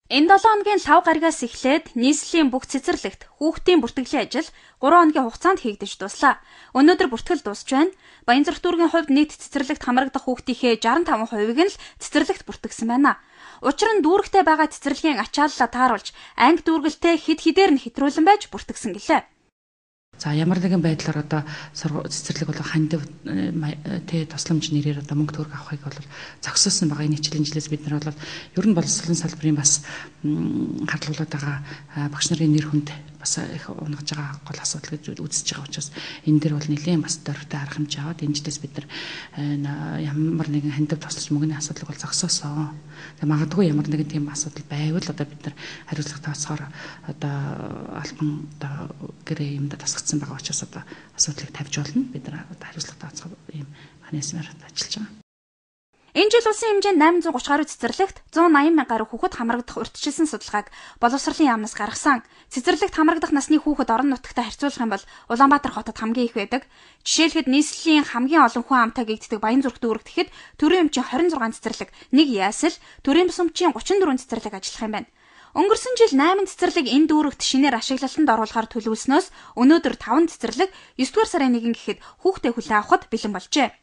Энэ 7 хоногийн 5 гаригаас эхлээд нийслэлийн бүх цэцэрлэгт хүүхдийн бүртгэлийн ажил 3 хоногийн хугацаанд хийгдэж дуслаа. Өнөөдөр бүртгэл дуусж байна. Баянзүрх дүүргийн хувьд нийт цэцэрлэгт хамрагдах хүүхдийнхээ 65%-ыг нь л цэцэрлэгт бүртгэсэн байна. Учир нь дүүрэгтэй байгаа цэцэрлэгийн ачааллаа тааруулж, анги дүүргэлтэй хэд хэдээр нь хэтрүүлэн байж бүртгэсэн гэлээ. За ямар нэгэн байдлаар одоо цэцэрлэг бол хандив тусламж нэрээр одоо мөнгө төгрөг авахыг бол зогсоосон байгаа. Энэ хичээлийн жилээс бид нар бол ер нь боловсролын салбарын бас хадгалуулаад байгаа багш нарын нэр хүнд бас их унгаж байгаа гол асуудал гэж үзэж байгаа учраас энэ дээр бол нэлээд бас дөрвтэй арга хэмжээ аваад энэ жилээс бид нар ямар нэгэн хандив тусламж мөнгөний асуудлыг бол зогсоосон. Тэгээ магадгүй ямар нэгэн тийм асуудал байвал одоо бид нар хариуцлага тооцохоор одоо албан одоо гэрээ юмда тасгацсан байгаа учраас одоо асуудлыг тавьж болно. Бид нар одоо хариуцлага тооцох ийм механизмаар ажиллаж байгаа. Энэ жил улсын хэмжээнд 830 гаруй цэцэрлэгт 180 мянга гаруй хүүхэд хамрагдах урьдчилсан судалгааг боловсролын яамнаас гаргасан. Цэцэрлэгт хамрагдах насны хүүхэд орон нутагтай харьцуулах юм бол Улаанбаатар хотод хамгийн их байдаг. Жишээлхэд нийслэлийн хамгийн олон хүн амтай гэгддэг Баянзүрх дүүрэгт ихэд төрийн өмчийн 26 цэцэрлэг, 1 яасэл, төрийн бус өмчийн 34 цэцэрлэг ажиллах юм байна. Өнгөрсөн жил 8 цэцэрлэг энэ дүүрэгт шинээр ашиглалтанд оруулахаар төлөвлөснөөс өнөөдөр 5 цэцэрлэг 9 дугаар сарын 1-нд гэхэд хүүхдээ хүлээн авахд бэлэн болжээ.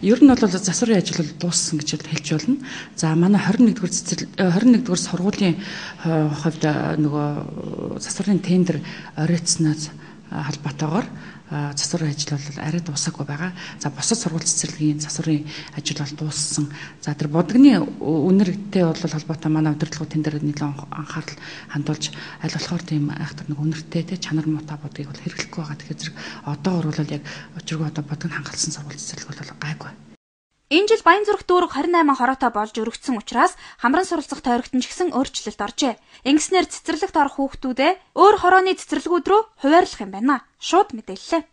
Ер нь бол засварын ажил бол дууссан гэж хэлж болно. За манай 21-р сургуулийн хувьд нөгөө засварын тендер оройтсноос холбоотойгоор засварын ажил бол арай дуусаагүй байгаа. За бусад сургууль цэцэрлэгийн засварын ажил бол дууссан. За тэр бодгны үнэртэй бол холбоотой манай удирдлагын тендер нэлээд анхаарал хандуулж аль болохоор тийм айхтар нэг үнэртэй те чанар муутай бодгийг бол хэрэглэхгүй байгаа. Тэгэхээр зэрэг одоогор бол яг учиргүй одоо бодгыг хангалсан сургууль цэцэрлэг бол гайгүй. Энэ жил Баянзүрх дүүрэг 28 хороотой болж өргөцсөн учраас хамран суралцах тойрогт ч гэсэн өөрчлөлт оржээ. Ингэснээр цэцэрлэгт орох хүүхдүүдээ өөр хорооны цэцэрлэгүүд рүү хуваарлах юм байна. Шууд мэдээллээ.